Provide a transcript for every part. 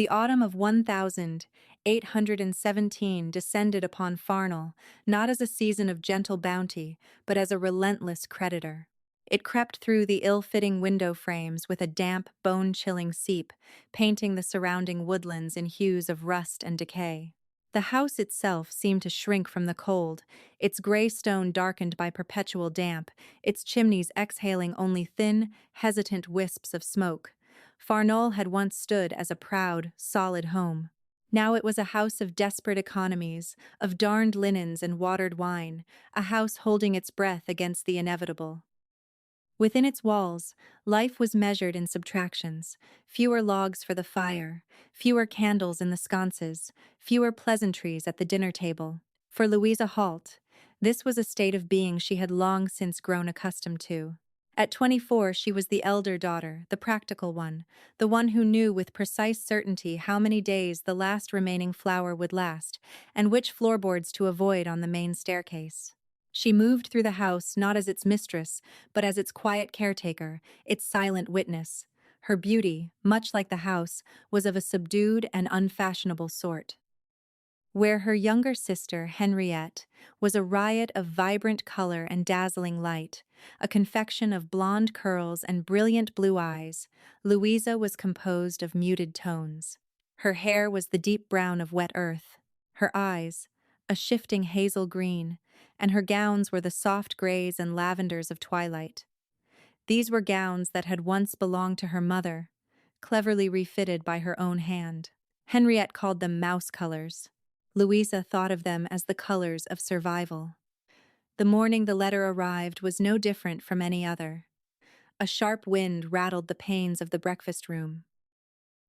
The autumn of 1817 descended upon Farnol, not as a season of gentle bounty, but as a relentless creditor. It crept through the ill-fitting window frames with a damp, bone-chilling seep, painting the surrounding woodlands in hues of rust and decay. The house itself seemed to shrink from the cold, its gray stone darkened by perpetual damp, its chimneys exhaling only thin, hesitant wisps of smoke. Farnol had once stood as a proud, solid home. Now it was a house of desperate economies, of darned linens and watered wine, a house holding its breath against the inevitable. Within its walls, life was measured in subtractions: fewer logs for the fire, fewer candles in the sconces, fewer pleasantries at the dinner table. For Louisa Halt, this was a state of being she had long since grown accustomed to. At 24, she was the elder daughter, the practical one, the one who knew with precise certainty how many days the last remaining flour would last, and which floorboards to avoid on the main staircase. She moved through the house not as its mistress, but as its quiet caretaker, its silent witness. Her beauty, much like the house, was of a subdued and unfashionable sort. Where her younger sister, Henriette, was a riot of vibrant color and dazzling light, a confection of blonde curls and brilliant blue eyes, Louisa was composed of muted tones. Her hair was the deep brown of wet earth, her eyes, a shifting hazel green, and her gowns were the soft grays and lavenders of twilight. These were gowns that had once belonged to her mother, cleverly refitted by her own hand. Henriette called them mouse colors. Louisa thought of them as the colors of survival. The morning the letter arrived was no different from any other. A sharp wind rattled the panes of the breakfast room.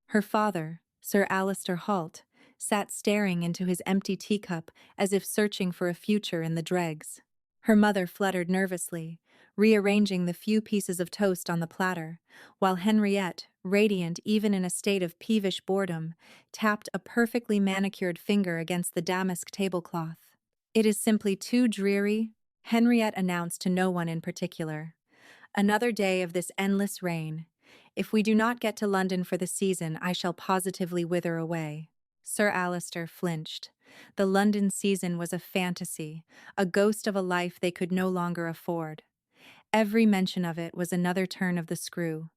Her father, Sir Alister Halt, sat staring into his empty teacup as if searching for a future in the dregs. Her mother fluttered nervously, rearranging the few pieces of toast on the platter, while Henriette, radiant even in a state of peevish boredom, tapped a perfectly manicured finger against the damask tablecloth. "It is simply too dreary," Henriette announced to no one in particular. "Another day of this endless rain. If we do not get to London for the season, I shall positively wither away." Sir Alister flinched. The London season was a fantasy, a ghost of a life they could no longer afford. Every mention of it was another turn of the screw.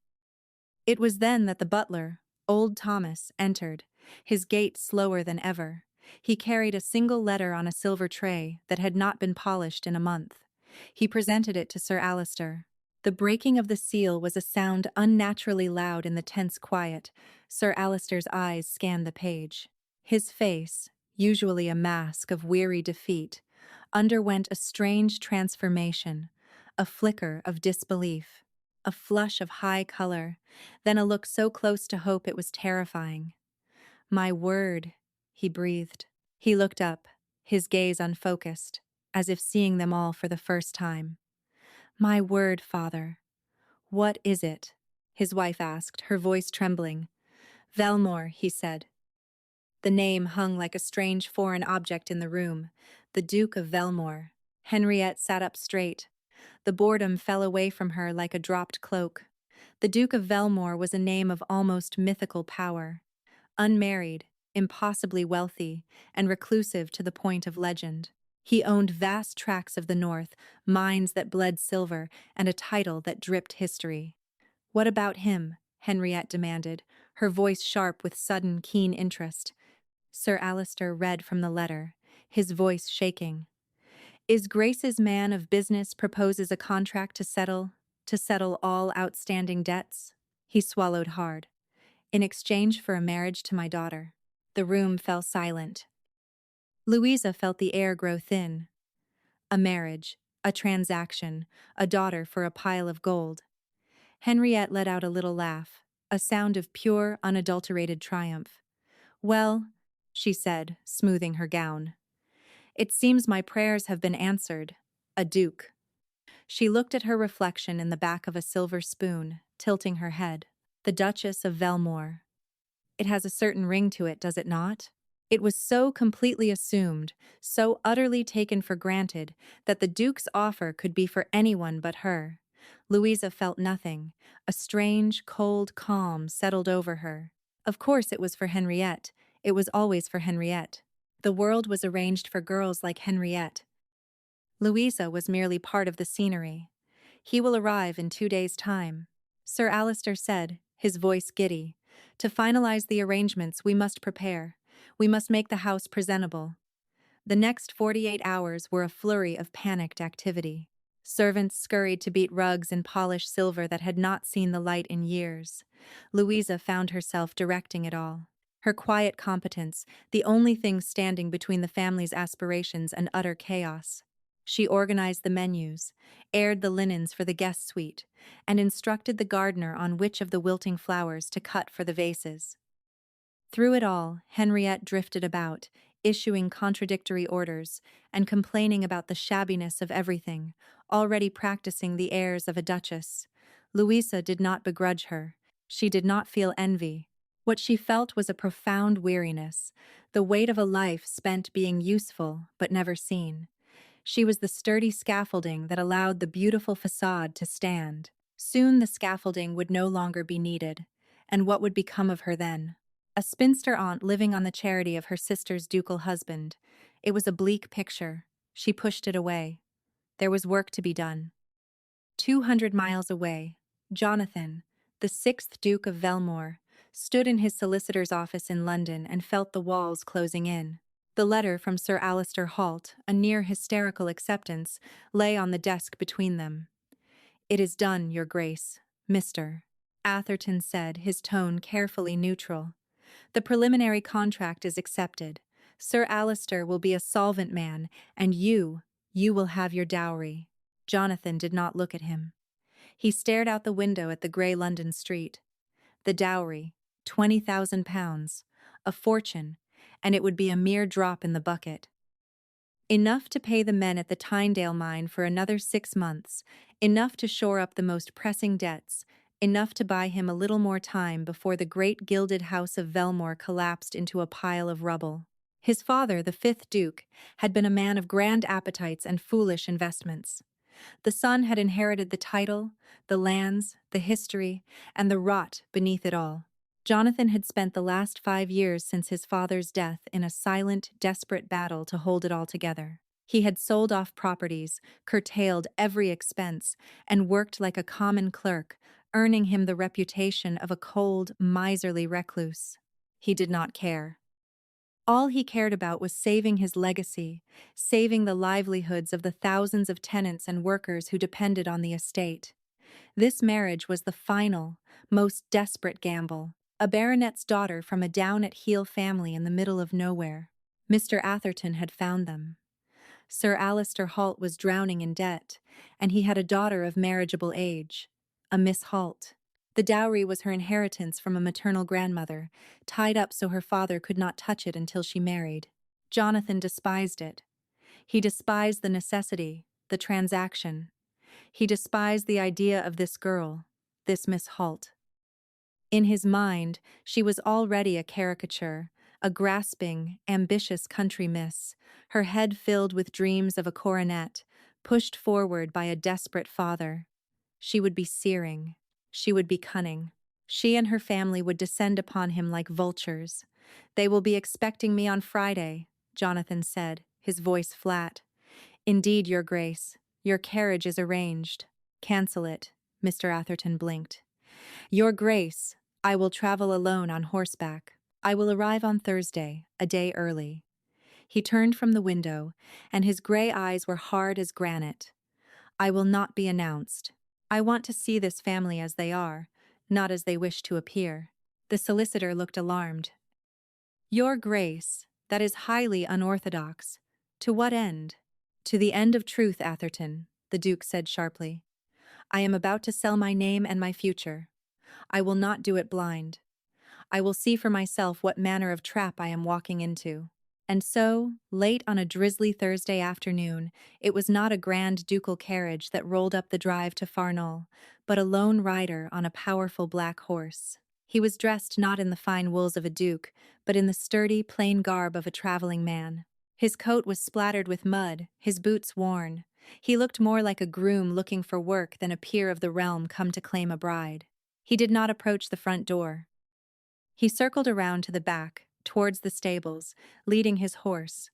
It was then that the butler, old Thomas, entered, his gait slower than ever. He carried a single letter on a silver tray that had not been polished in a month. He presented it to Sir Alister. The breaking of the seal was a sound unnaturally loud in the tense quiet. Sir Alister's eyes scanned the page. His face, usually a mask of weary defeat, underwent a strange transformation, a flicker of disbelief, a flush of high color, then a look so close to hope it was terrifying. "My word," he breathed. He looked up, his gaze unfocused, as if seeing them all for the first time. "My word, father." "What is it?" his wife asked, her voice trembling. "Velmore," he said. The name hung like a strange foreign object in the room. The Duke of Velmore. Henriette sat up straight. The boredom fell away from her like a dropped cloak. The Duke of Velmore was a name of almost mythical power. Unmarried, impossibly wealthy, and reclusive to the point of legend. He owned vast tracts of the north, mines that bled silver, and a title that dripped history. "What about him?" Henriette demanded, her voice sharp with sudden, keen interest. Sir Alister read from the letter, his voice shaking. "Is Grace's man of business proposes a contract to settle all outstanding debts?" He swallowed hard. "In exchange for a marriage to my daughter." The room fell silent. Louisa felt the air grow thin. A marriage, a transaction, a daughter for a pile of gold. Henriette let out a little laugh, a sound of pure, unadulterated triumph. "Well," she said, smoothing her gown, "it seems my prayers have been answered. A duke." She looked at her reflection in the back of a silver spoon, tilting her head. "The Duchess of Velmore. It has a certain ring to it, does it not?" It was so completely assumed, so utterly taken for granted, that the Duke's offer could be for anyone but her. Louisa felt nothing. A strange, cold calm settled over her. Of course it was for Henriette. It was always for Henriette. The world was arranged for girls like Henriette. Louisa was merely part of the scenery. He will arrive in 2 days' time, Sir Alistair said, his voice giddy. To finalize the arrangements, we must prepare. We must make the house presentable. The next 48 hours were a flurry of panicked activity. Servants scurried to beat rugs and polish silver that had not seen the light in years. Louisa found herself directing it all. Her quiet competence, the only thing standing between the family's aspirations and utter chaos. She organized the menus, aired the linens for the guest suite, and instructed the gardener on which of the wilting flowers to cut for the vases. Through it all, Henriette drifted about, issuing contradictory orders and complaining about the shabbiness of everything, already practicing the airs of a duchess. Louisa did not begrudge her. She did not feel envy. What she felt was a profound weariness, the weight of a life spent being useful but never seen. She was the sturdy scaffolding that allowed the beautiful facade to stand. Soon the scaffolding would no longer be needed, and what would become of her then? A spinster aunt living on the charity of her sister's ducal husband. It was a bleak picture. She pushed it away. There was work to be done. 200 miles away, Jonathan, the 6th Duke of Velmore, stood in his solicitor's office in London and felt the walls closing in. The letter from Sir Alistair Halt, a near-hysterical acceptance, lay on the desk between them. "It is done, Your Grace, Mr. Atherton said, his tone carefully neutral. "The preliminary contract is accepted. Sir Alistair will be a solvent man, and you will have your dowry." Jonathan did not look at him. He stared out the window at the grey London street. The dowry, £20,000, a fortune, and it would be a mere drop in the bucket. Enough to pay the men at the Tynedale mine for another 6 months, enough to shore up the most pressing debts, enough to buy him a little more time before the great gilded house of Velmore collapsed into a pile of rubble. His father, the 5th Duke, had been a man of grand appetites and foolish investments. The son had inherited the title, the lands, the history, and the rot beneath it all. Jonathan had spent the last 5 years since his father's death in a silent, desperate battle to hold it all together. He had sold off properties, curtailed every expense, and worked like a common clerk, earning him the reputation of a cold, miserly recluse. He did not care. All he cared about was saving his legacy, saving the livelihoods of the thousands of tenants and workers who depended on the estate. This marriage was the final, most desperate gamble. A baronet's daughter from a down-at-heel family in the middle of nowhere. Mr. Atherton had found them. Sir Alistair Halt was drowning in debt, and he had a daughter of marriageable age, a Miss Halt. The dowry was her inheritance from a maternal grandmother, tied up so her father could not touch it until she married. Jonathan despised it. He despised the necessity, the transaction. He despised the idea of this girl, this Miss Halt. In his mind, she was already a caricature, a grasping, ambitious country miss, her head filled with dreams of a coronet, pushed forward by a desperate father. She would be searing. She would be cunning. She and her family would descend upon him like vultures. "They will be expecting me on Friday," Jonathan said, his voice flat. "Indeed, Your Grace, your carriage is arranged." "Cancel it," Mr. Atherton blinked. "Your Grace, I will travel alone on horseback. I will arrive on Thursday, a day early." He turned from the window, and his gray eyes were hard as granite. "I will not be announced. I want to see this family as they are, not as they wish to appear." The solicitor looked alarmed. "Your Grace, that is highly unorthodox. To what end?" "To the end of truth, Atherton," the Duke said sharply. "I am about to sell my name and my future. I will not do it blind. I will see for myself what manner of trap I am walking into." And so, late on a drizzly Thursday afternoon, it was not a grand ducal carriage that rolled up the drive to Farnol, but a lone rider on a powerful black horse. He was dressed not in the fine wools of a duke, but in the sturdy, plain garb of a traveling man. His coat was splattered with mud, his boots worn. He looked more like a groom looking for work than a peer of the realm come to claim a bride. He did not approach the front door. He circled around to the back, towards the stables, leading his horse.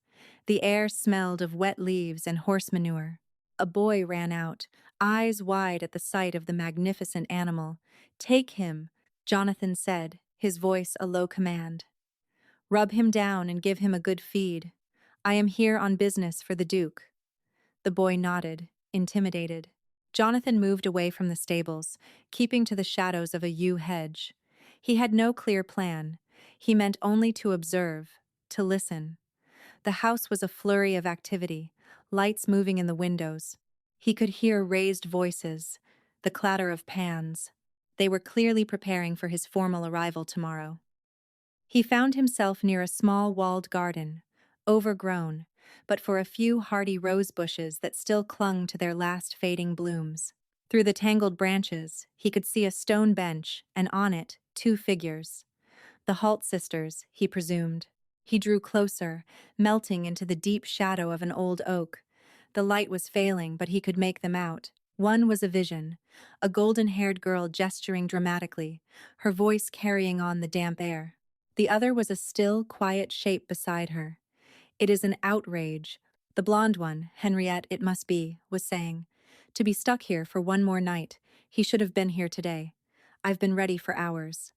The air smelled of wet leaves and horse manure. A boy ran out, eyes wide at the sight of the magnificent animal. "Take him," Jonathan said, his voice a low command. "Rub him down and give him a good feed. I am here on business for the Duke." The boy nodded, intimidated. Jonathan moved away from the stables, keeping to the shadows of a yew hedge. He had no clear plan. He meant only to observe, to listen. The house was a flurry of activity, lights moving in the windows. He could hear raised voices, the clatter of pans. They were clearly preparing for his formal arrival tomorrow. He found himself near a small walled garden, overgrown, but for a few hardy rose bushes that still clung to their last fading blooms. Through the tangled branches, he could see a stone bench, and on it, two figures. The Halt sisters, he presumed. He drew closer, melting into the deep shadow of an old oak. The light was failing, but he could make them out. One was a vision, a golden-haired girl gesturing dramatically, her voice carrying on the damp air. The other was a still, quiet shape beside her. "It is an outrage," the blonde one, Henriette it must be, was saying. "To be stuck here for one more night. He should have been here today. I've been ready for hours."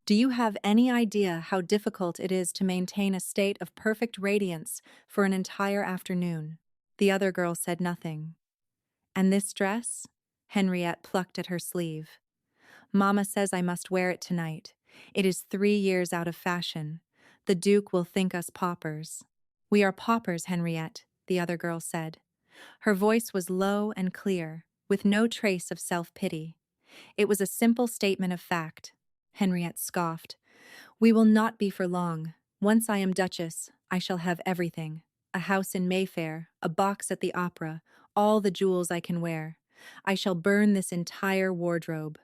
Do you have any idea how difficult it is to maintain a state of perfect radiance for an entire afternoon? The other girl said nothing. "And this dress?" Henriette plucked at her sleeve. "Mama says I must wear it tonight. It is 3 years out of fashion. The Duke will think us paupers." "We are paupers, Henriette," the other girl said. Her voice was low and clear, with no trace of self-pity. It was a simple statement of fact. Henriette scoffed. "We will not be for long. Once I am Duchess, I shall have everything. A house in Mayfair, a box at the opera, all the jewels I can wear. I shall burn this entire wardrobe.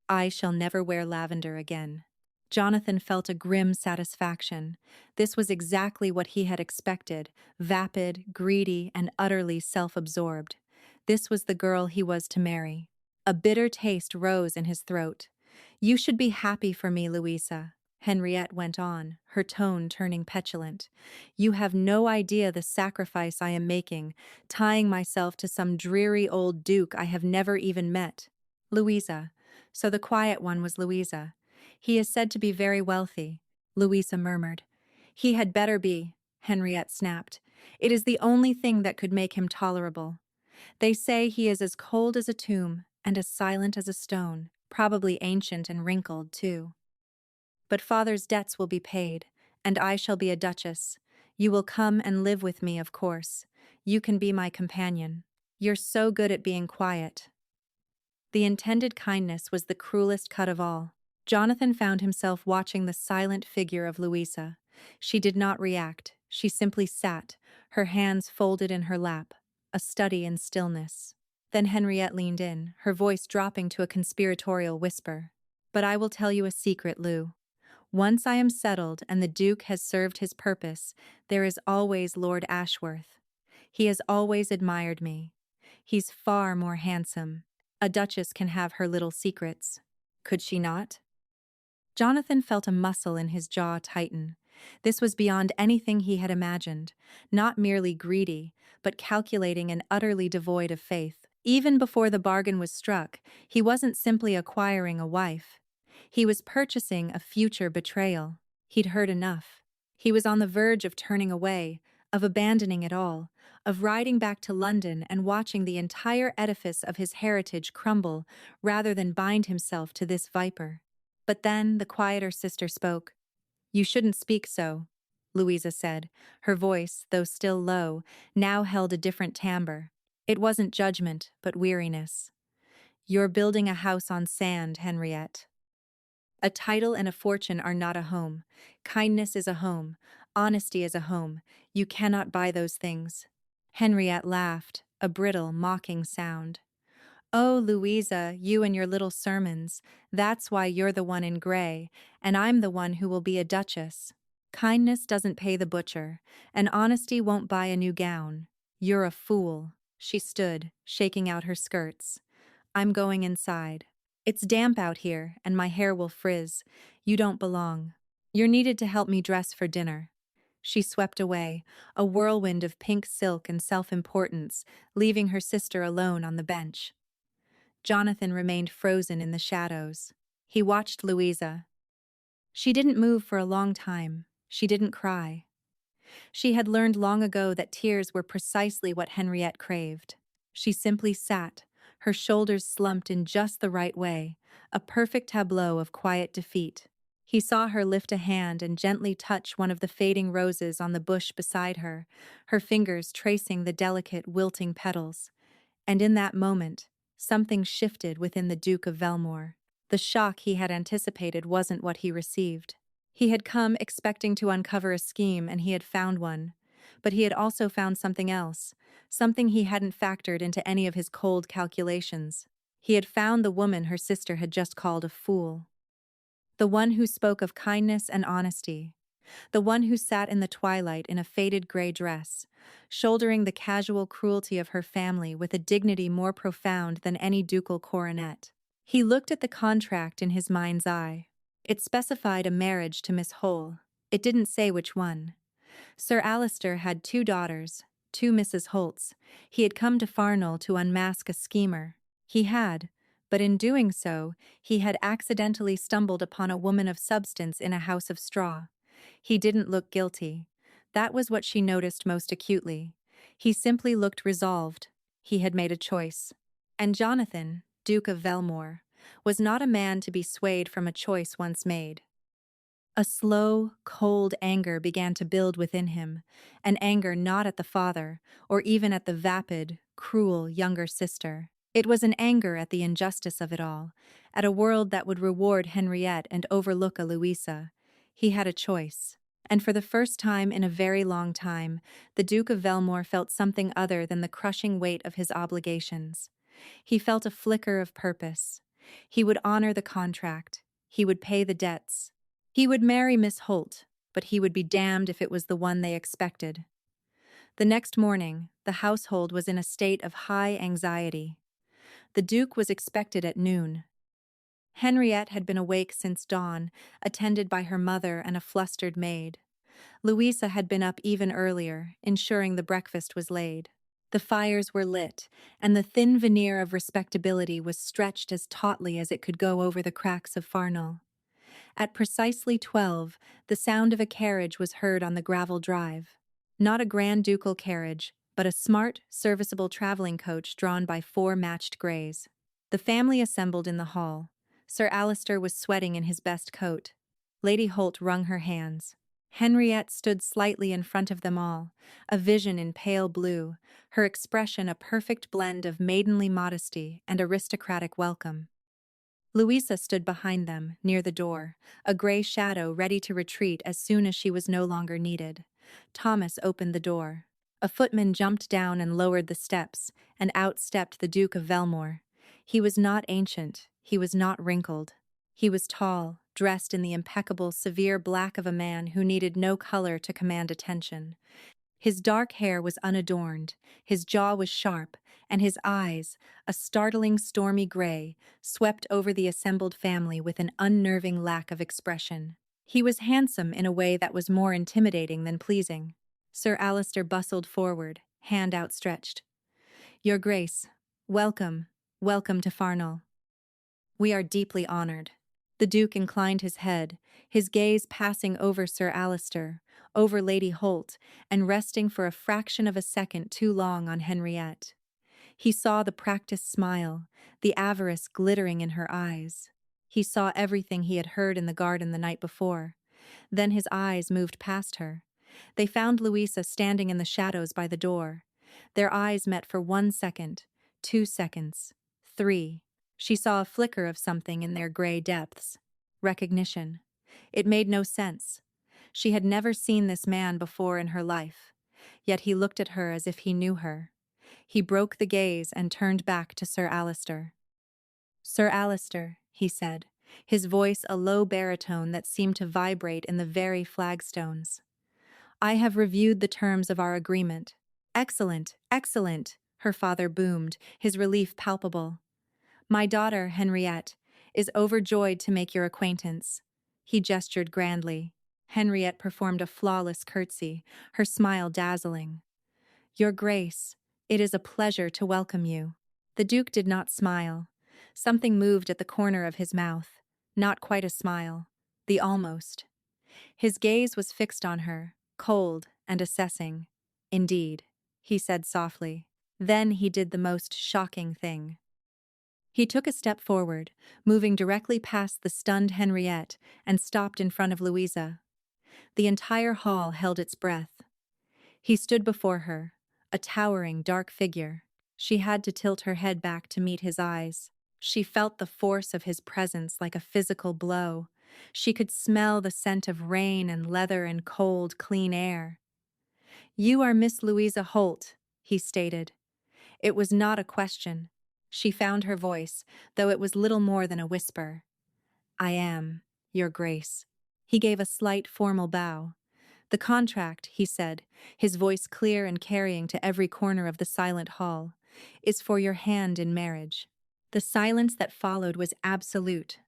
I shall never wear lavender again." Jonathan felt a grim satisfaction. This was exactly what he had expected, vapid, greedy, and utterly self-absorbed. This was the girl he was to marry. A bitter taste rose in his throat. "You should be happy for me, Louisa," Henriette went on, her tone turning petulant. "You have no idea the sacrifice I am making, tying myself to some dreary old duke I have never even met." Louisa. So the quiet one was Louisa. "He is said to be very wealthy," Louisa murmured. "He had better be," Henriette snapped. "It is the only thing that could make him tolerable. They say he is as cold as a tomb and as silent as a stone, probably ancient and wrinkled, too. But father's debts will be paid, and I shall be a duchess. You will come and live with me, of course. You can be my companion. You're so good at being quiet." The intended kindness was the cruelest cut of all. Jonathan found himself watching the silent figure of Louisa. She did not react. She simply sat, her hands folded in her lap, a study in stillness. Then Henriette leaned in, her voice dropping to a conspiratorial whisper. "But I will tell you a secret, Lou. Once I am settled and the Duke has served his purpose, there is always Lord Ashworth. He has always admired me. He's far more handsome. A duchess can have her little secrets. Could she not?" Jonathan felt a muscle in his jaw tighten. This was beyond anything he had imagined, not merely greedy, but calculating and utterly devoid of faith. Even before the bargain was struck, he wasn't simply acquiring a wife. He was purchasing a future betrayal. He'd heard enough. He was on the verge of turning away, of abandoning it all, of riding back to London and watching the entire edifice of his heritage crumble rather than bind himself to this viper. But then the quieter sister spoke. "You shouldn't speak so," Louisa said. Her voice, though still low, now held a different timbre. It wasn't judgment, but weariness. "You're building a house on sand, Henriette. A title and a fortune are not a home. Kindness is a home. Honesty is a home. You cannot buy those things." Henriette laughed, a brittle, mocking sound. "Oh, Louisa, you and your little sermons. That's why you're the one in gray, and I'm the one who will be a duchess. Kindness doesn't pay the butcher, and honesty won't buy a new gown. You're a fool." She stood, shaking out her skirts. "I'm going inside." It's damp out here, and my hair will frizz. You don't belong. You're needed to help me dress for dinner." She swept away, a whirlwind of pink silk and self-importance, leaving her sister alone on the bench. Jonathan remained frozen in the shadows. He watched Louisa. She didn't move for a long time. She didn't cry. She had learned long ago that tears were precisely what Henriette craved. She simply sat, her shoulders slumped in just the right way, a perfect tableau of quiet defeat. He saw her lift a hand and gently touch one of the fading roses on the bush beside her fingers tracing the delicate, wilting petals. And in that moment, something shifted within the Duke of Velmore. The shock he had anticipated wasn't what he received. He had come expecting to uncover a scheme, and he had found one. But he had also found something else, something he hadn't factored into any of his cold calculations. He had found the woman her sister had just called a fool. The one who spoke of kindness and honesty. The one who sat in the twilight in a faded gray dress, shouldering the casual cruelty of her family with a dignity more profound than any ducal coronet. He looked at the contract in his mind's eye. It specified a marriage to Miss Hole. It didn't say which one. Sir Alistair had 2 daughters, 2 Mrs. Holts. He had come to Farnol to unmask a schemer. He had, but in doing so, he had accidentally stumbled upon a woman of substance in a house of straw. He didn't look guilty. That was what she noticed most acutely. He simply looked resolved. He had made a choice. And Jonathan, Duke of Velmore, was not a man to be swayed from a choice once made. A slow, cold anger began to build within him, an anger not at the father, or even at the vapid, cruel younger sister. It was an anger at the injustice of it all, at a world that would reward Henriette and overlook a Louisa. He had a choice. And for the first time in a very long time, the Duke of Velmore felt something other than the crushing weight of his obligations. He felt a flicker of purpose. He would honor the contract. He would pay the debts. He would marry Miss Holt, but he would be damned if it was the one they expected. The next morning, the household was in a state of high anxiety. The Duke was expected at noon. Henriette had been awake since dawn, attended by her mother and a flustered maid. Louisa had been up even earlier, ensuring the breakfast was laid. The fires were lit, and the thin veneer of respectability was stretched as tautly as it could go over the cracks of Farnol. At precisely 12, the sound of a carriage was heard on the gravel drive. Not a grand ducal carriage, but a smart, serviceable traveling coach drawn by 4 matched greys. The family assembled in the hall. Sir Alistair was sweating in his best coat. Lady Holt wrung her hands. Henriette stood slightly in front of them all, a vision in pale blue, her expression a perfect blend of maidenly modesty and aristocratic welcome. Louisa stood behind them, near the door, a gray shadow ready to retreat as soon as she was no longer needed. Thomas opened the door. A footman jumped down and lowered the steps, and out stepped the Duke of Velmore. He was not ancient, he was not wrinkled. He was tall, dressed in the impeccable, severe black of a man who needed no color to command attention. His dark hair was unadorned, his jaw was sharp, and his eyes, a startling stormy gray, swept over the assembled family with an unnerving lack of expression. He was handsome in a way that was more intimidating than pleasing. Sir Alistair bustled forward, hand outstretched. "Your Grace, welcome, welcome to Farnol. We are deeply honored." The Duke inclined his head, his gaze passing over Sir Alistair, over Lady Holt, and resting for a fraction of a second too long on Henriette. He saw the practiced smile, the avarice glittering in her eyes. He saw everything he had heard in the garden the night before. Then his eyes moved past her. They found Louisa standing in the shadows by the door. Their eyes met for 1 second, 2 seconds, 3. She saw a flicker of something in their gray depths. Recognition. It made no sense. She had never seen this man before in her life. Yet he looked at her as if he knew her. He broke the gaze and turned back to Sir Alistair. "Sir Alistair," he said, his voice a low baritone that seemed to vibrate in the very flagstones. "I have reviewed the terms of our agreement." "Excellent, excellent," her father boomed, his relief palpable. "My daughter, Henriette, is overjoyed to make your acquaintance." He gestured grandly. Henriette performed a flawless curtsy, her smile dazzling. "Your Grace, it is a pleasure to welcome you." The Duke did not smile. Something moved at the corner of his mouth. Not quite a smile. The almost. His gaze was fixed on her, cold and assessing. "Indeed," he said softly. Then he did the most shocking thing. He took a step forward, moving directly past the stunned Henriette, and stopped in front of Louisa. The entire hall held its breath. He stood before her, a towering, dark figure. She had to tilt her head back to meet his eyes. She felt the force of his presence like a physical blow. She could smell the scent of rain and leather and cold, clean air. "You are Miss Louisa Holt," he stated. It was not a question. She found her voice, though it was little more than a whisper. "I am, Your Grace." He gave a slight formal bow. "The contract," he said, his voice clear and carrying to every corner of the silent hall, "is for your hand in marriage." The silence that followed was absolute.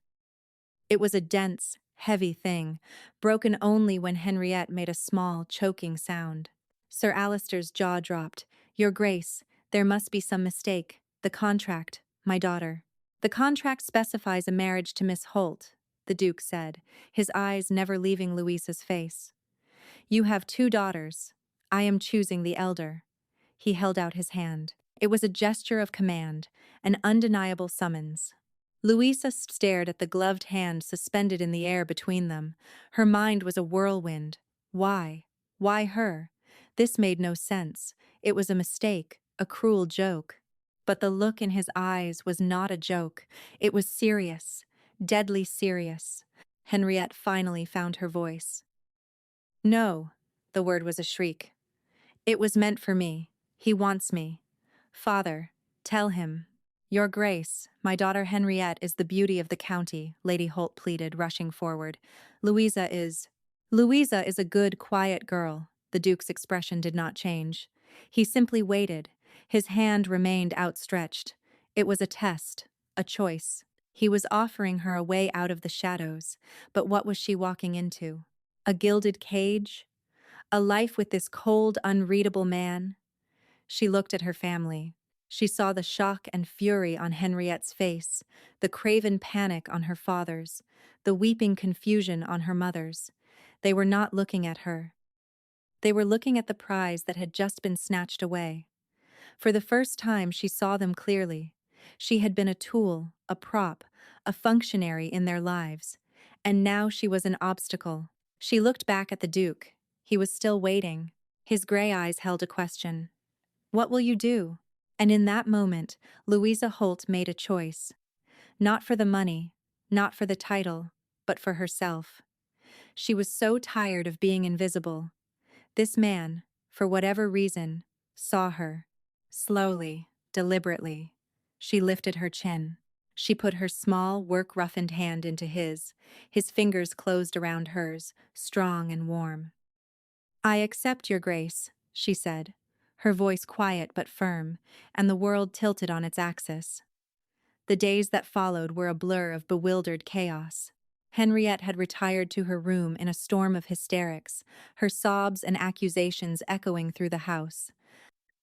It was a dense, heavy thing, broken only when Henriette made a small, choking sound. Sir Alister's jaw dropped. "Your Grace, there must be some mistake. The contract, my daughter." "The contract specifies a marriage to Miss Holt," the Duke said, his eyes never leaving Louisa's face. "You have 2 daughters. I am choosing the elder." He held out his hand. It was a gesture of command, an undeniable summons. Louisa stared at the gloved hand suspended in the air between them. Her mind was a whirlwind. Why? Why her? This made no sense. It was a mistake, a cruel joke. But the look in his eyes was not a joke. It was serious, deadly serious. Henriette finally found her voice. "No," the word was a shriek. "It was meant for me. He wants me. Father, tell him." "Your Grace, my daughter Henriette is the beauty of the county," Lady Holt pleaded, rushing forward. Louisa is a good, quiet girl." The Duke's expression did not change. He simply waited. His hand remained outstretched. It was a test, a choice. He was offering her a way out of the shadows, but what was she walking into? A gilded cage? A life with this cold, unreadable man? She looked at her family. She saw the shock and fury on Henriette's face, the craven panic on her father's, the weeping confusion on her mother's. They were not looking at her. They were looking at the prize that had just been snatched away. For the first time she saw them clearly. She had been a tool, a prop, a functionary in their lives, and now she was an obstacle. She looked back at the Duke. He was still waiting. His gray eyes held a question. "What will you do?" And in that moment, Louisa Holt made a choice. Not for the money, not for the title, but for herself. She was so tired of being invisible. This man, for whatever reason, saw her. Slowly, deliberately, she lifted her chin. She put her small, work-roughened hand into his. His fingers closed around hers, strong and warm. "I accept, Your Grace," she said, her voice quiet but firm, and the world tilted on its axis. The days that followed were a blur of bewildered chaos. Henriette had retired to her room in a storm of hysterics, her sobs and accusations echoing through the house.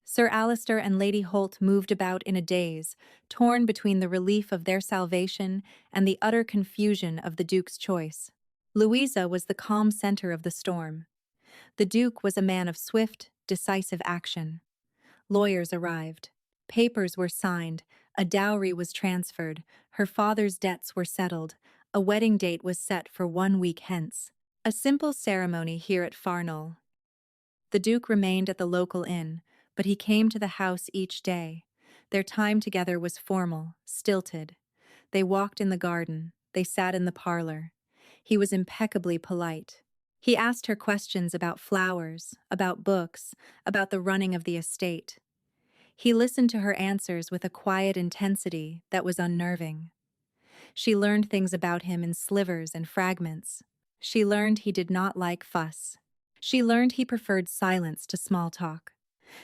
Sir Alister and Lady Holt moved about in a daze, torn between the relief of their salvation and the utter confusion of the Duke's choice. Louisa was the calm center of the storm. The Duke was a man of swift, decisive action. Lawyers arrived. Papers were signed, a dowry was transferred, her father's debts were settled, a wedding date was set for 1 week hence. A simple ceremony here at Farnol. The Duke remained at the local inn, but he came to the house each day. Their time together was formal, stilted. They walked in the garden, they sat in the parlor. He was impeccably polite. He asked her questions about flowers, about books, about the running of the estate. He listened to her answers with a quiet intensity that was unnerving. She learned things about him in slivers and fragments. She learned he did not like fuss. She learned he preferred silence to small talk.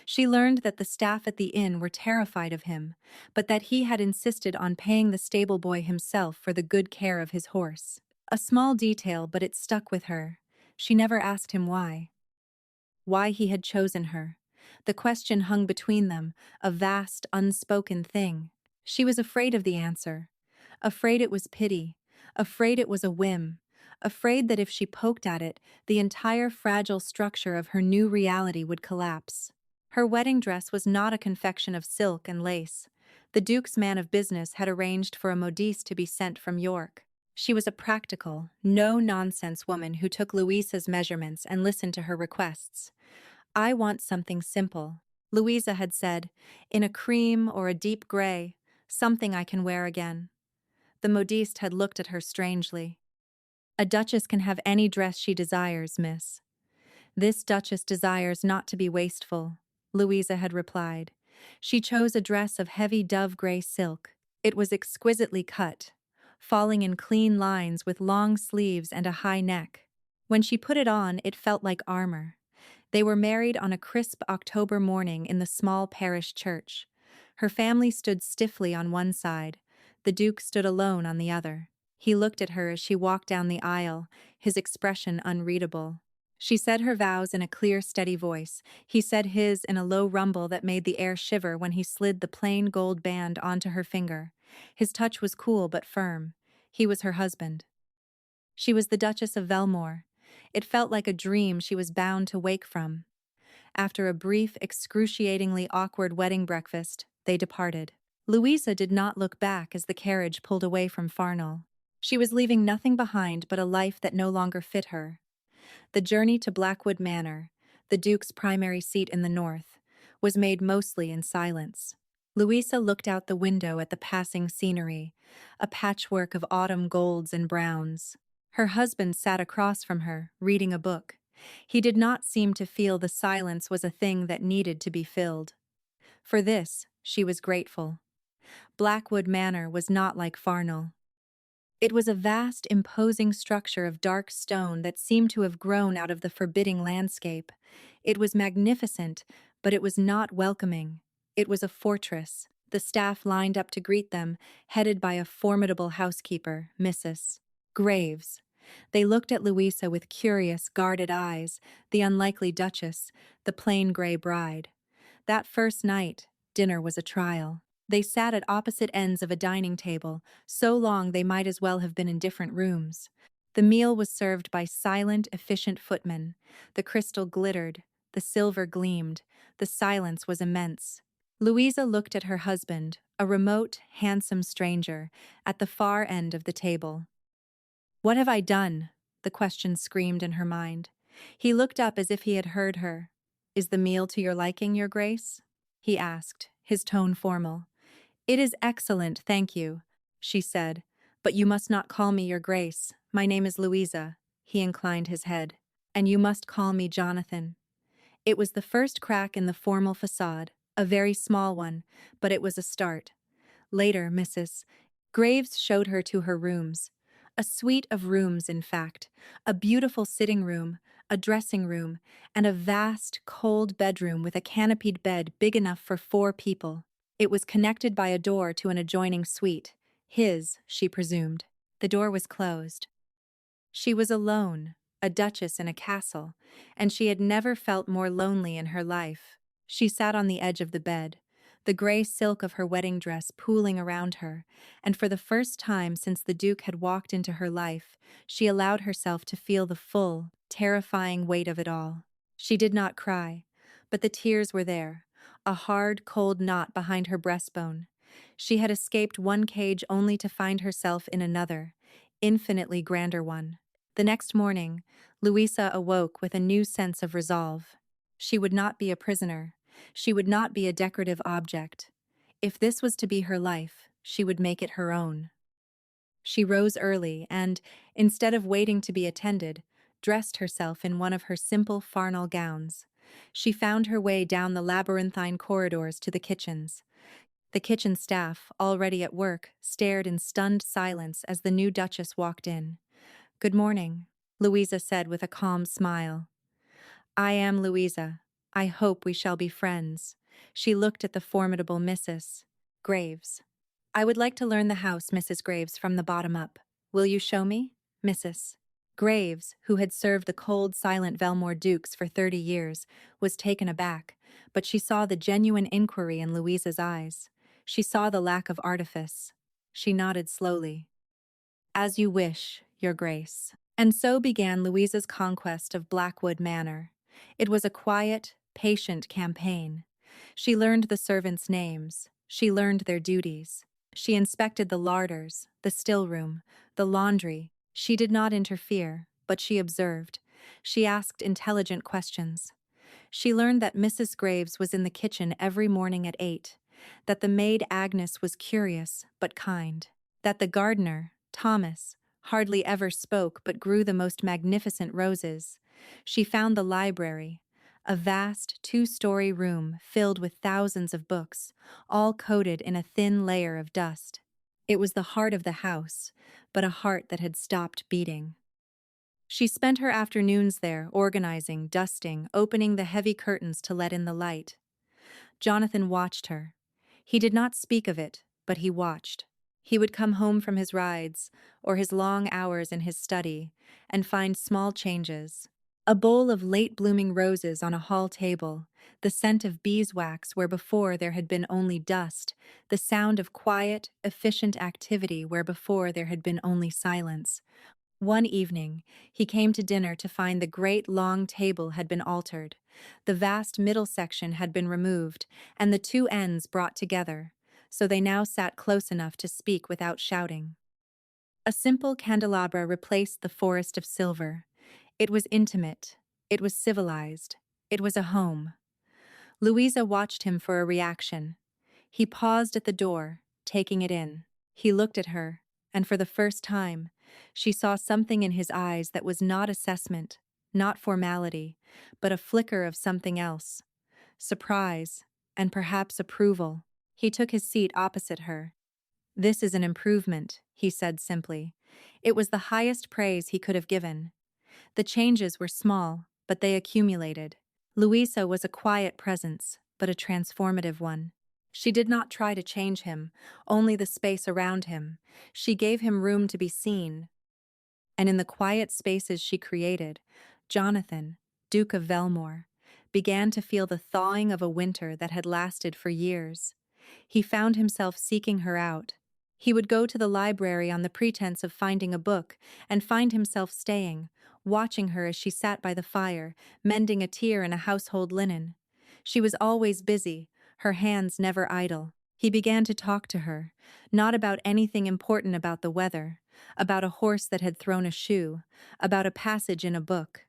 She learned that the staff at the inn were terrified of him, but that he had insisted on paying the stable boy himself for the good care of his horse. A small detail, but it stuck with her. She never asked him why. Why he had chosen her. The question hung between them, a vast, unspoken thing. She was afraid of the answer. Afraid it was pity. Afraid it was a whim. Afraid that if she poked at it, the entire fragile structure of her new reality would collapse. Her wedding dress was not a confection of silk and lace. The Duke's man of business had arranged for a modiste to be sent from York. She was a practical, no-nonsense woman who took Louisa's measurements and listened to her requests. "I want something simple," Louisa had said, "in a cream or a deep gray, something I can wear again." The modiste had looked at her strangely. "A duchess can have any dress she desires, miss." "This duchess desires not to be wasteful," Louisa had replied. She chose a dress of heavy dove-gray silk. It was exquisitely cut, falling in clean lines with long sleeves and a high neck. When she put it on, it felt like armor. They were married on a crisp October morning in the small parish church. Her family stood stiffly on one side. The Duke stood alone on the other. He looked at her as she walked down the aisle, his expression unreadable. She said her vows in a clear, steady voice. He said his in a low rumble that made the air shiver when he slid the plain gold band onto her finger. His touch was cool but firm. He was her husband. She was the Duchess of Velmore. It felt like a dream she was bound to wake from. After a brief, excruciatingly awkward wedding breakfast, they departed. Louisa did not look back as the carriage pulled away from Farnol. She was leaving nothing behind but a life that no longer fit her. The journey to Blackwood Manor, the Duke's primary seat in the north, was made mostly in silence. Louisa looked out the window at the passing scenery, a patchwork of autumn golds and browns. Her husband sat across from her, reading a book. He did not seem to feel the silence was a thing that needed to be filled. For this, she was grateful. Blackwood Manor was not like Farnol. It was a vast, imposing structure of dark stone that seemed to have grown out of the forbidding landscape. It was magnificent, but it was not welcoming. It was a fortress. The staff lined up to greet them, headed by a formidable housekeeper, Mrs. Graves. They looked at Louisa with curious, guarded eyes, the unlikely duchess, the plain gray bride. That first night, dinner was a trial. They sat at opposite ends of a dining table, so long they might as well have been in different rooms. The meal was served by silent, efficient footmen. The crystal glittered, the silver gleamed, the silence was immense. Louisa looked at her husband, a remote, handsome stranger, at the far end of the table. "What have I done?" the question screamed in her mind. He looked up as if he had heard her. "Is the meal to your liking, your grace?" he asked, his tone formal. "It is excellent, thank you," she said, "but you must not call me your grace. My name is Louisa." He inclined his head. "And you must call me Jonathan." It was the first crack in the formal facade, a very small one, but it was a start. Later, Mrs. Graves showed her to her rooms. A suite of rooms, in fact, a beautiful sitting room, a dressing room, and a vast, cold bedroom with a canopied bed big enough for 4 people. It was connected by a door to an adjoining suite. His, she presumed. The door was closed. She was alone, a duchess in a castle, and she had never felt more lonely in her life. She sat on the edge of the bed, the gray silk of her wedding dress pooling around her, and for the first time since the Duke had walked into her life, she allowed herself to feel the full, terrifying weight of it all. She did not cry, but the tears were there, a hard, cold knot behind her breastbone. She had escaped one cage only to find herself in another, infinitely grander one. The next morning, Louisa awoke with a new sense of resolve. She would not be a prisoner. She would not be a decorative object. If this was to be her life, she would make it her own. She rose early and, instead of waiting to be attended, dressed herself in one of her simple Farnol gowns. She found her way down the labyrinthine corridors to the kitchens. The kitchen staff, already at work, stared in stunned silence as the new duchess walked in. "Good morning," Louisa said with a calm smile. "I am Louisa," I hope we shall be friends. She looked at the formidable Mrs. Graves. I would like to learn the house, Mrs. Graves, from the bottom up. Will you show me? Mrs. Graves, who had served the cold, silent Velmore dukes for 30 years, was taken aback, but she saw the genuine inquiry in Louisa's eyes. She saw the lack of artifice. She nodded slowly. As you wish, Your Grace. And so began Louisa's conquest of Blackwood Manor. It was a quiet, patient campaign. She learned the servants' names. She learned their duties. She inspected the larders, the still-room, the laundry. She did not interfere, but she observed. She asked intelligent questions. She learned that Mrs. Graves was in the kitchen every morning at 8, that the maid Agnes was curious but kind, that the gardener, Thomas, hardly ever spoke but grew the most magnificent roses. She found the library, a vast 2-story room filled with thousands of books, all coated in a thin layer of dust. It was the heart of the house, but a heart that had stopped beating. She spent her afternoons there, organizing, dusting, opening the heavy curtains to let in the light. Jonathan watched her. He did not speak of it, but he watched. He would come home from his rides, or his long hours in his study, and find small changes. A bowl of late-blooming roses on a hall table, the scent of beeswax where before there had been only dust, the sound of quiet, efficient activity where before there had been only silence. One evening, he came to dinner to find the great long table had been altered. The vast middle section had been removed, and the two ends brought together, so they now sat close enough to speak without shouting. A simple candelabra replaced the forest of silver. It was intimate. It was civilized. It was a home. Louisa watched him for a reaction. He paused at the door, taking it in. He looked at her, and for the first time, she saw something in his eyes that was not assessment, not formality, but a flicker of something else. Surprise, and perhaps approval. He took his seat opposite her. "This is an improvement," he said simply. It was the highest praise he could have given. The changes were small, but they accumulated. Louisa was a quiet presence, but a transformative one. She did not try to change him, only the space around him. She gave him room to be seen. And in the quiet spaces she created, Jonathan, Duke of Velmore, began to feel the thawing of a winter that had lasted for years. He found himself seeking her out. He would go to the library on the pretense of finding a book, and find himself staying, watching her as she sat by the fire, mending a tear in a household linen. She was always busy, her hands never idle. He began to talk to her, not about anything important about the weather, about a horse that had thrown a shoe, about a passage in a book.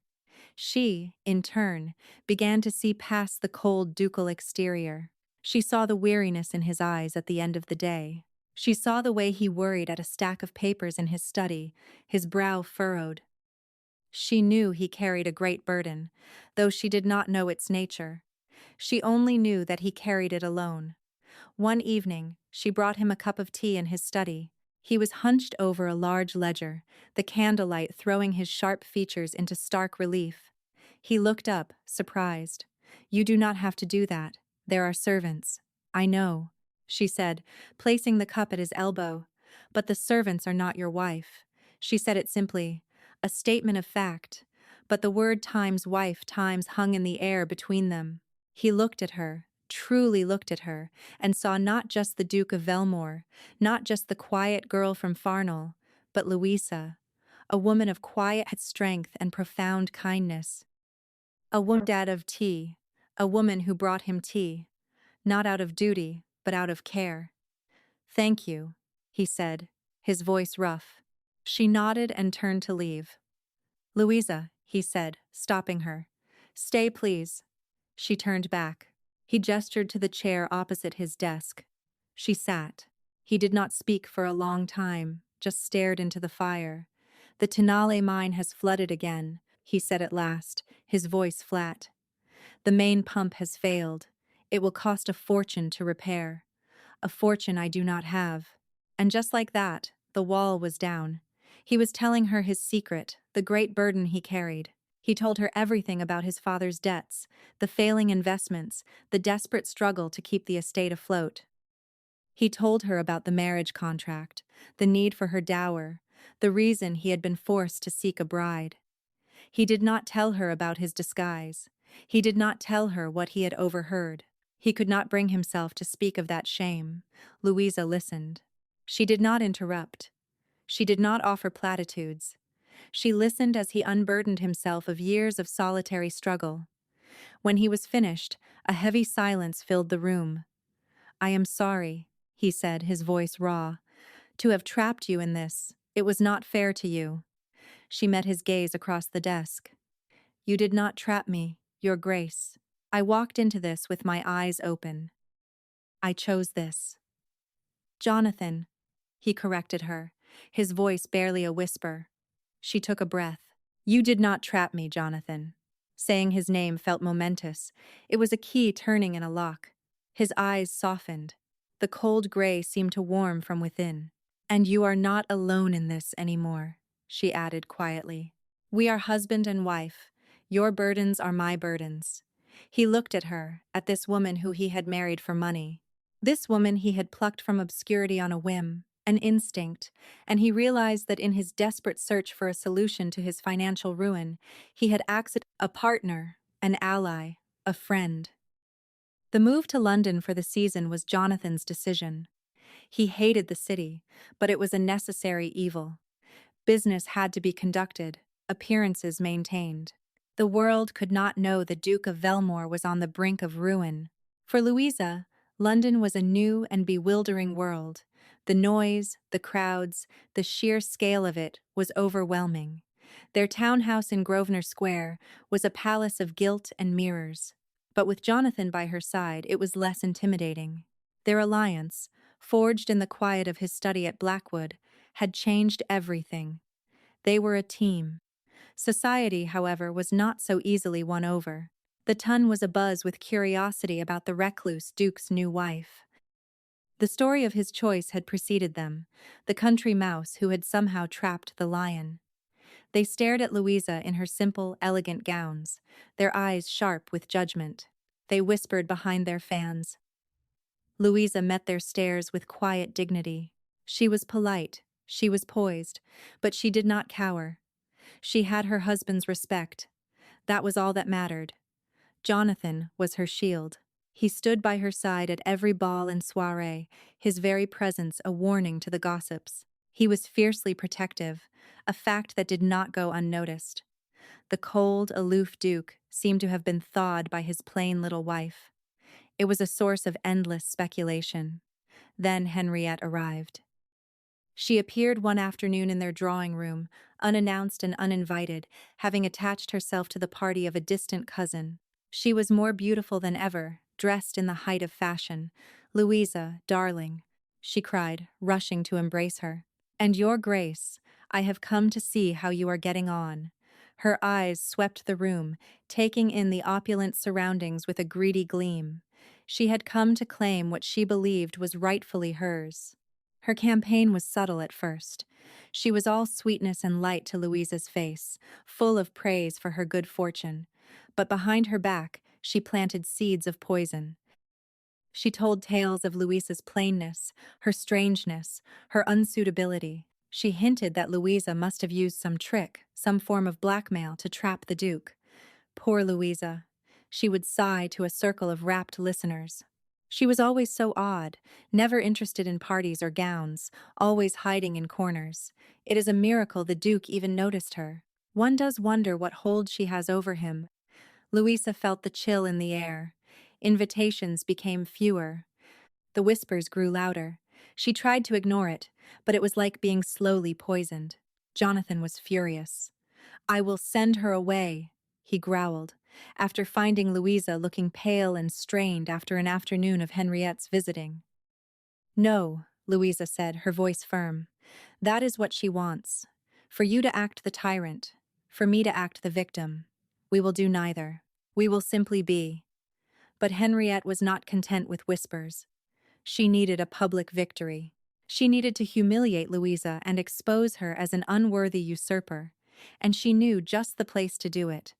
She, in turn, began to see past the cold ducal exterior. She saw the weariness in his eyes at the end of the day. She saw the way he worried at a stack of papers in his study, his brow furrowed. She knew he carried a great burden, though she did not know its nature. She only knew that he carried it alone. One evening, she brought him a cup of tea in his study. He was hunched over a large ledger, the candlelight throwing his sharp features into stark relief. He looked up, surprised. "You do not have to do that. There are servants." "I know," she said, placing the cup at his elbow. "But the servants are not your wife." She said it simply, a statement of fact, but the word times wife times hung in the air between them. He looked at her, truly looked at her, and saw not just the Duke of Velmore, not just the quiet girl from Farnol, but Louisa, a woman of quiet strength and profound kindness. A woman dad of tea, a woman who brought him tea, not out of duty, but out of care. "Thank you," he said, his voice rough. She nodded and turned to leave. "Louisa," he said, stopping her. "Stay, please." She turned back. He gestured to the chair opposite his desk. She sat. He did not speak for a long time, just stared into the fire. "The Tenale mine has flooded again," he said at last, his voice flat. "The main pump has failed. It will cost a fortune to repair. A fortune I do not have." And just like that, the wall was down. He was telling her his secret, the great burden he carried. He told her everything about his father's debts, the failing investments, the desperate struggle to keep the estate afloat. He told her about the marriage contract, the need for her dower, the reason he had been forced to seek a bride. He did not tell her about his disguise. He did not tell her what he had overheard. He could not bring himself to speak of that shame. Louisa listened. She did not interrupt. She did not offer platitudes. She listened as he unburdened himself of years of solitary struggle. When he was finished, a heavy silence filled the room. "I am sorry," he said, his voice raw, "to have trapped you in this. It was not fair to you." She met his gaze across the desk. "You did not trap me, Your Grace. I walked into this with my eyes open. I chose this." "Jonathan," he corrected her, his voice barely a whisper. She took a breath. "You did not trap me, Jonathan." Saying his name felt momentous. It was a key turning in a lock. His eyes softened. The cold gray seemed to warm from within. "And you are not alone in this anymore," she added quietly. "We are husband and wife. Your burdens are my burdens." He looked at her, at this woman who he had married for money. This woman he had plucked from obscurity on a whim, an instinct, and he realized that in his desperate search for a solution to his financial ruin, he had accepted a partner, an ally, a friend. The move to London for the season was Jonathan's decision. He hated the city, but it was a necessary evil. Business had to be conducted, appearances maintained. The world could not know the Duke of Velmore was on the brink of ruin. For Louisa, London was a new and bewildering world. The noise, the crowds, the sheer scale of it was overwhelming. Their townhouse in Grosvenor Square was a palace of gilt and mirrors. But with Jonathan by her side, it was less intimidating. Their alliance, forged in the quiet of his study at Blackwood, had changed everything. They were a team. Society, however, was not so easily won over. The ton was abuzz with curiosity about the recluse Duke's new wife. The story of his choice had preceded them, the country mouse who had somehow trapped the lion. They stared at Louisa in her simple, elegant gowns, their eyes sharp with judgment. They whispered behind their fans. Louisa met their stares with quiet dignity. She was polite, she was poised, but she did not cower. She had her husband's respect. That was all that mattered. Jonathan was her shield. He stood by her side at every ball and soiree, his very presence a warning to the gossips. He was fiercely protective, a fact that did not go unnoticed. The cold, aloof Duke seemed to have been thawed by his plain little wife. It was a source of endless speculation. Then Henriette arrived. She appeared one afternoon in their drawing room, unannounced and uninvited, having attached herself to the party of a distant cousin. She was more beautiful than ever, dressed in the height of fashion. "Louisa, darling," she cried, rushing to embrace her. "And Your Grace, I have come to see how you are getting on." Her eyes swept the room, taking in the opulent surroundings with a greedy gleam. She had come to claim what she believed was rightfully hers. Her campaign was subtle at first. She was all sweetness and light to Louisa's face, full of praise for her good fortune. But behind her back, she planted seeds of poison. She told tales of Louisa's plainness, her strangeness, her unsuitability. She hinted that Louisa must have used some trick, some form of blackmail to trap the Duke. Poor Louisa. She would sigh to a circle of rapt listeners. She was always so odd, never interested in parties or gowns, always hiding in corners. It is a miracle the Duke even noticed her. One does wonder what hold she has over him. Louisa felt the chill in the air. Invitations became fewer. The whispers grew louder. She tried to ignore it, but it was like being slowly poisoned. Jonathan was furious. "I will send her away," he growled, after finding Louisa looking pale and strained after an afternoon of Henriette's visiting. "No," Louisa said, her voice firm. "That is what she wants. For you to act the tyrant, for me to act the victim. We will do neither. We will simply be." But Henriette was not content with whispers. She needed a public victory. She needed to humiliate Louisa and expose her as an unworthy usurper. and she knew just the place to do it.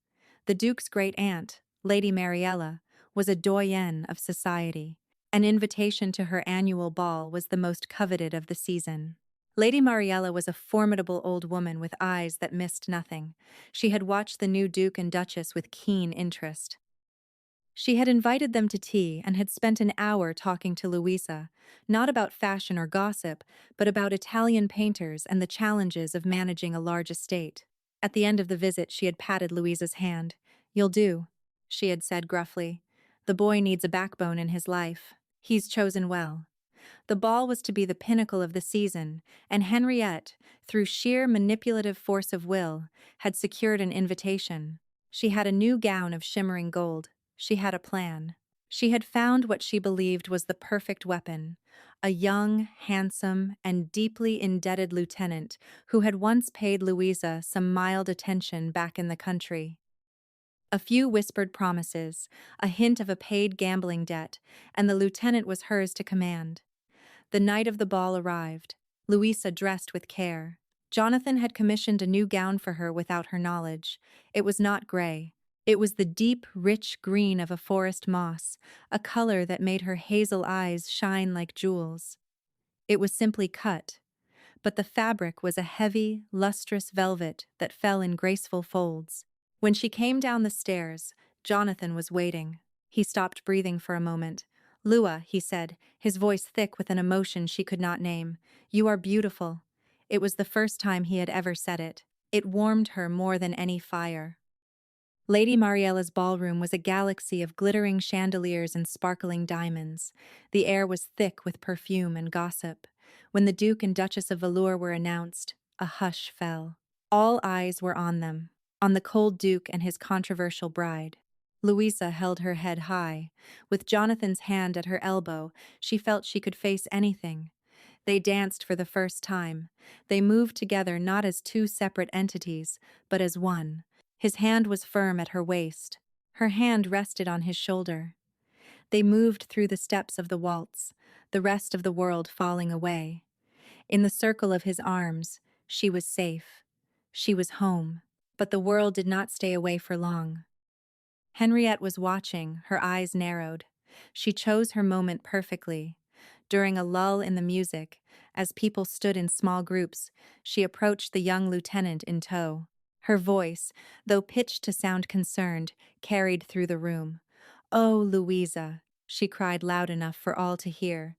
The Duke's great-aunt, Lady Mariella, was a doyenne of society. An invitation to her annual ball was the most coveted of the season. Lady Mariella was a formidable old woman with eyes that missed nothing. She had watched the new Duke and Duchess with keen interest. She had invited them to tea and had spent an hour talking to Louisa, not about fashion or gossip, but about Italian painters and the challenges of managing a large estate. At the end of the visit, she had patted Louisa's hand. "You'll do," she had said gruffly. "The boy needs a backbone in his life. He's chosen well." The ball was to be the pinnacle of the season, and Henriette, through sheer manipulative force of will, had secured an invitation. She had a new gown of shimmering gold. She had a plan. She had found what she believed was the perfect weapon, a young, handsome, and deeply indebted lieutenant who had once paid Louisa some mild attention back in the country. A few whispered promises, a hint of a paid gambling debt, and the lieutenant was hers to command. The night of the ball arrived. Louisa dressed with care. Jonathan had commissioned a new gown for her without her knowledge. It was not gray. It was the deep, rich green of a forest moss, a color that made her hazel eyes shine like jewels. It was simply cut, but the fabric was a heavy, lustrous velvet that fell in graceful folds. When she came down the stairs, Jonathan was waiting. He stopped breathing for a moment. "Lua," he said, his voice thick with an emotion she could not name, "you are beautiful." It was the first time he had ever said it. It warmed her more than any fire. Lady Mariella's ballroom was a galaxy of glittering chandeliers and sparkling diamonds. The air was thick with perfume and gossip. When the Duke and Duchess of Velmore were announced, a hush fell. All eyes were on them, on the cold Duke and his controversial bride. Louisa held her head high. With Jonathan's hand at her elbow, she felt she could face anything. They danced for the first time. They moved together not as two separate entities, but as one. His hand was firm at her waist. Her hand rested on his shoulder. They moved through the steps of the waltz, the rest of the world falling away. In the circle of his arms, she was safe. She was home. But the world did not stay away for long. Henriette was watching, her eyes narrowed. She chose her moment perfectly. During a lull in the music, as people stood in small groups, she approached the young lieutenant in tow. Her voice, though pitched to sound concerned, carried through the room. "Oh, Louisa," she cried loud enough for all to hear.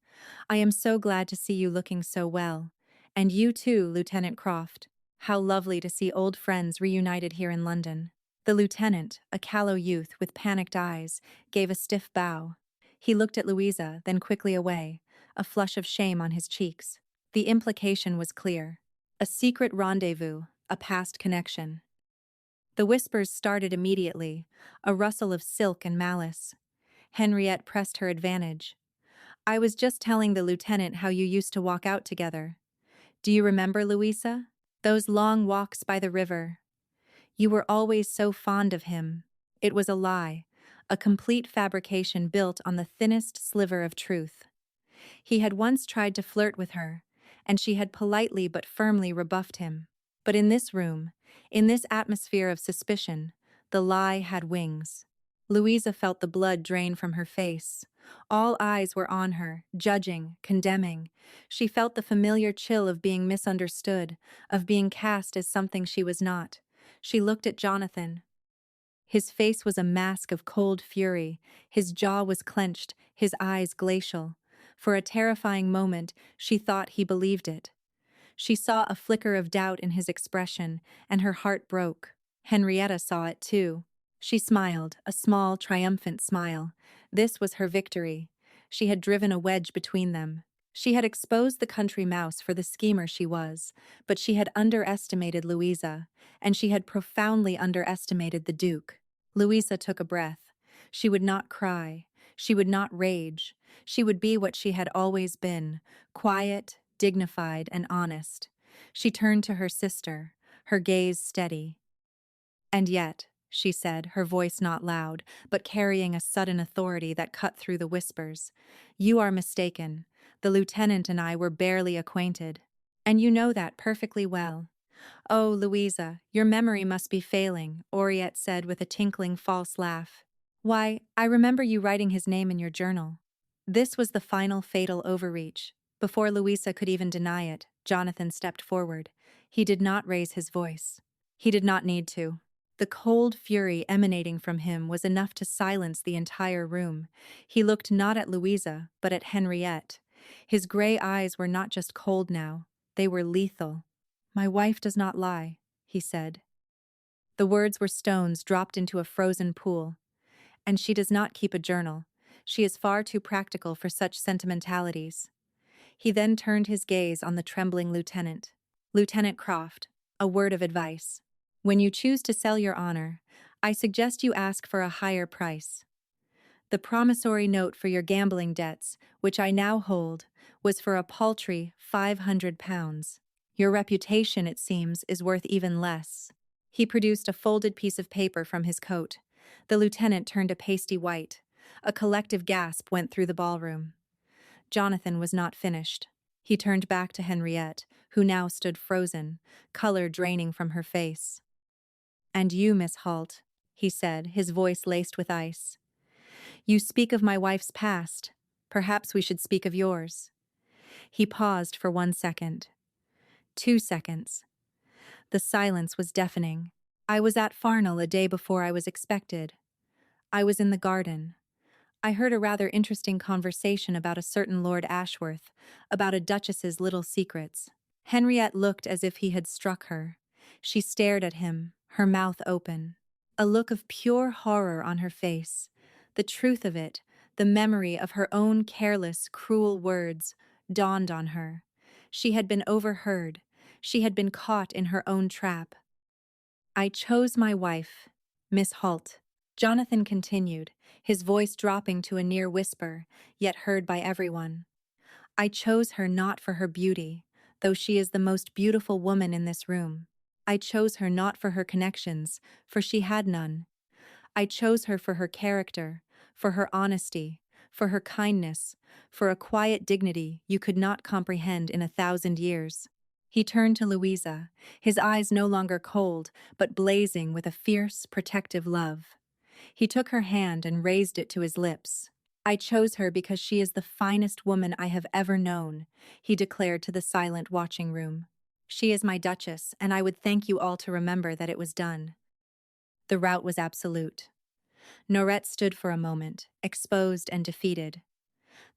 "I am so glad to see you looking so well. And you too, Lieutenant Croft. How lovely to see old friends reunited here in London." The lieutenant, a callow youth with panicked eyes, gave a stiff bow. He looked at Louisa, then quickly away, a flush of shame on his cheeks. The implication was clear. A secret rendezvous, a past connection. The whispers started immediately, a rustle of silk and malice. Henriette pressed her advantage. "I was just telling the lieutenant how you used to walk out together. Do you remember, Louisa? Those long walks by the river. You were always so fond of him." It was a lie, a complete fabrication built on the thinnest sliver of truth. He had once tried to flirt with her, and she had politely but firmly rebuffed him. But in this room, in this atmosphere of suspicion, the lie had wings. Louisa felt the blood drain from her face. All eyes were on her, judging, condemning. She felt the familiar chill of being misunderstood, of being cast as something she was not. She looked at Jonathan. His face was a mask of cold fury. His jaw was clenched, his eyes glacial. For a terrifying moment, she thought he believed it. She saw a flicker of doubt in his expression, and her heart broke. Henriette saw it too. She smiled, a small, triumphant smile. This was her victory. She had driven a wedge between them. She had exposed the country mouse for the schemer she was, but she had underestimated Louisa, and she had profoundly underestimated the Duke. Louisa took a breath. She would not cry. She would not rage. She would be what she had always been, quiet, dignified, and honest. She turned to her sister, her gaze steady. "And yet," she said, her voice not loud, but carrying a sudden authority that cut through the whispers, "you are mistaken. The lieutenant and I were barely acquainted. And you know that perfectly well. "Oh, Louisa, your memory must be failing," Henriette said with a tinkling false laugh. "Why, I remember you writing his name in your journal." This was the final fatal overreach. Before Louisa could even deny it, Jonathan stepped forward. He did not raise his voice. He did not need to. The cold fury emanating from him was enough to silence the entire room. He looked not at Louisa, but at Henriette. His gray eyes were not just cold now, they were lethal. "My wife does not lie," he said. The words were stones dropped into a frozen pool. "And she does not keep a journal. She is far too practical for such sentimentalities." He then turned his gaze on the trembling lieutenant. "Lieutenant Croft, a word of advice. When you choose to sell your honor, I suggest you ask for a higher price. The promissory note for your gambling debts, which I now hold, was for a paltry £500. Your reputation, it seems, is worth even less." He produced a folded piece of paper from his coat. The lieutenant turned a pasty white. A collective gasp went through the ballroom. Jonathan was not finished. He turned back to Henriette, who now stood frozen, color draining from her face. "And you, Miss Halt," he said, his voice laced with ice. "You speak of my wife's past. Perhaps we should speak of yours." He paused for 1 second. 2 seconds. The silence was deafening. "I was at Farnol a day before I was expected. I was in the garden. I heard a rather interesting conversation about a certain Lord Ashworth, about a duchess's little secrets." Henriette looked as if he had struck her. She stared at him, her mouth open. A look of pure horror on her face. The truth of it, the memory of her own careless, cruel words, dawned on her. She had been overheard. She had been caught in her own trap. "I chose my wife, Miss Halt," Jonathan continued, his voice dropping to a near whisper, yet heard by everyone. "I chose her not for her beauty, though she is the most beautiful woman in this room. I chose her not for her connections, for she had none. I chose her for her character, for her honesty, for her kindness, for a quiet dignity you could not comprehend in 1,000 years." He turned to Louisa, his eyes no longer cold, but blazing with a fierce, protective love. He took her hand and raised it to his lips. "I chose her because she is the finest woman I have ever known," he declared to the silent watching room. "She is my duchess, and I would thank you all to remember that it was done." The rout was absolute. Norette stood for a moment, exposed and defeated.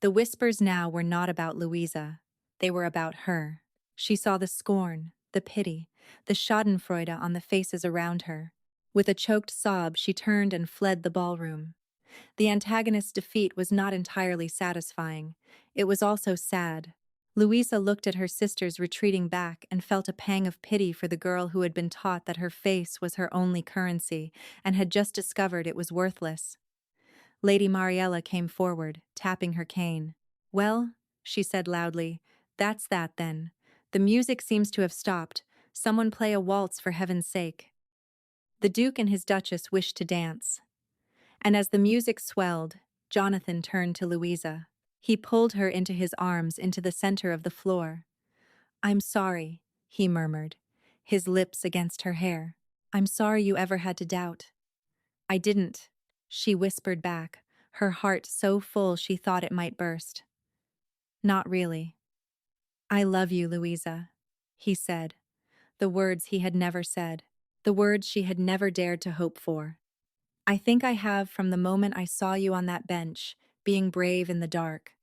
The whispers now were not about Louisa. They were about her. She saw the scorn, the pity, the schadenfreude on the faces around her. With a choked sob, she turned and fled the ballroom. The antagonist's defeat was not entirely satisfying. It was also sad. Louisa looked at her sisters retreating back and felt a pang of pity for the girl who had been taught that her face was her only currency and had just discovered it was worthless. Lady Mariella came forward, tapping her cane. "Well," she said loudly, "that's that then. The music seems to have stopped. Someone play a waltz for heaven's sake." The Duke and his Duchess wished to dance. And as the music swelled, Jonathan turned to Louisa. He pulled her into his arms into the center of the floor. "I'm sorry," he murmured, his lips against her hair. "I'm sorry you ever had to doubt." "I didn't," she whispered back, her heart so full she thought it might burst. "Not really." "I love you, Louisa," he said, the words he had never said, the words she had never dared to hope for. "I think I have from the moment I saw you on that bench, being brave in the dark.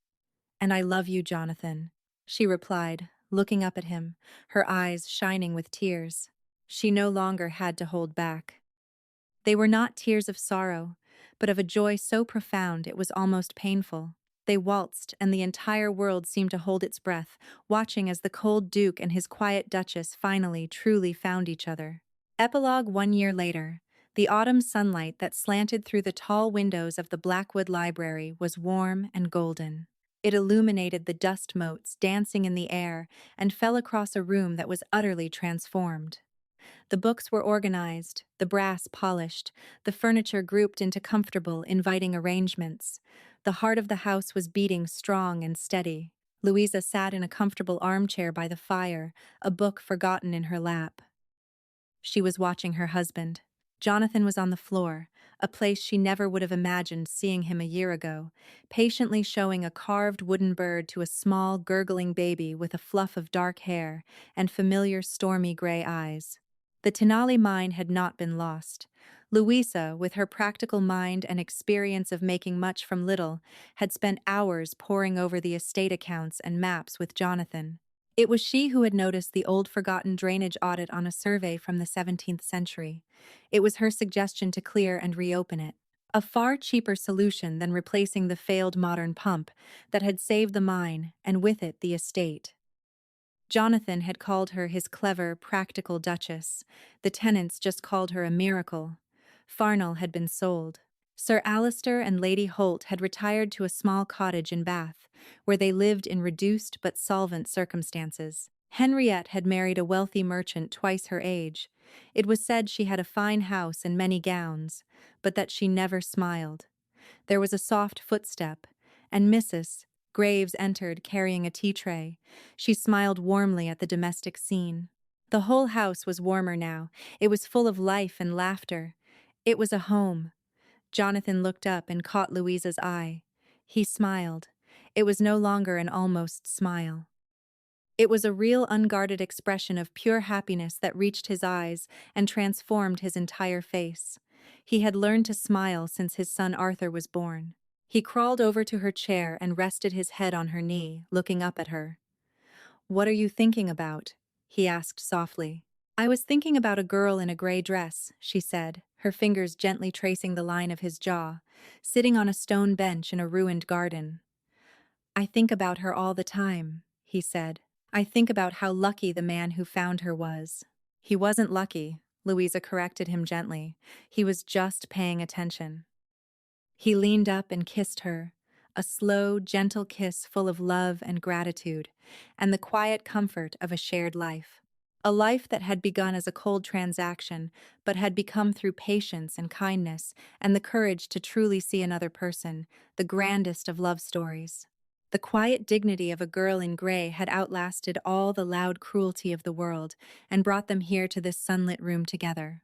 And I love you, Jonathan," she replied, looking up at him, her eyes shining with tears. She no longer had to hold back. They were not tears of sorrow, but of a joy so profound it was almost painful. They waltzed, and the entire world seemed to hold its breath, watching as the cold Duke and his quiet Duchess finally truly found each other. Epilogue 1 year later. The autumn sunlight that slanted through the tall windows of the Blackwood Library was warm and golden. It illuminated the dust motes dancing in the air and fell across a room that was utterly transformed. The books were organized, the brass polished, the furniture grouped into comfortable, inviting arrangements. The heart of the house was beating strong and steady. Louisa sat in a comfortable armchair by the fire, a book forgotten in her lap. She was watching her husband. Jonathan was on the floor, a place she never would have imagined seeing him a year ago, patiently showing a carved wooden bird to a small, gurgling baby with a fluff of dark hair and familiar stormy gray eyes. The Tenali mine had not been lost. Louisa, with her practical mind and experience of making much from little, had spent hours poring over the estate accounts and maps with Jonathan. It was she who had noticed the old forgotten drainage audit on a survey from the 17th century. It was her suggestion to clear and reopen it. A far cheaper solution than replacing the failed modern pump that had saved the mine, and with it the estate. Jonathan had called her his clever, practical duchess. The tenants just called her a miracle. Farnol had been sold. Sir Alistair and Lady Holt had retired to a small cottage in Bath, where they lived in reduced but solvent circumstances. Henriette had married a wealthy merchant twice her age. It was said she had a fine house and many gowns, but that she never smiled. There was a soft footstep, and Mrs. Graves entered carrying a tea tray. She smiled warmly at the domestic scene. The whole house was warmer now. It was full of life and laughter. It was a home. Jonathan looked up and caught Louisa's eye. He smiled. It was no longer an almost smile. It was a real unguarded expression of pure happiness that reached his eyes and transformed his entire face. He had learned to smile since his son Arthur was born. He crawled over to her chair and rested his head on her knee, looking up at her. "What are you thinking about?" he asked softly. "I was thinking about a girl in a gray dress," she said, her fingers gently tracing the line of his jaw, sitting on a stone bench in a ruined garden. "I think about her all the time," he said. "I think about how lucky the man who found her was." "He wasn't lucky," Louisa corrected him gently. "He was just paying attention." He leaned up and kissed her, a slow, gentle kiss full of love and gratitude, and the quiet comfort of a shared life. A life that had begun as a cold transaction, but had become through patience and kindness and the courage to truly see another person, the grandest of love stories. The quiet dignity of a girl in gray had outlasted all the loud cruelty of the world and brought them here to this sunlit room together.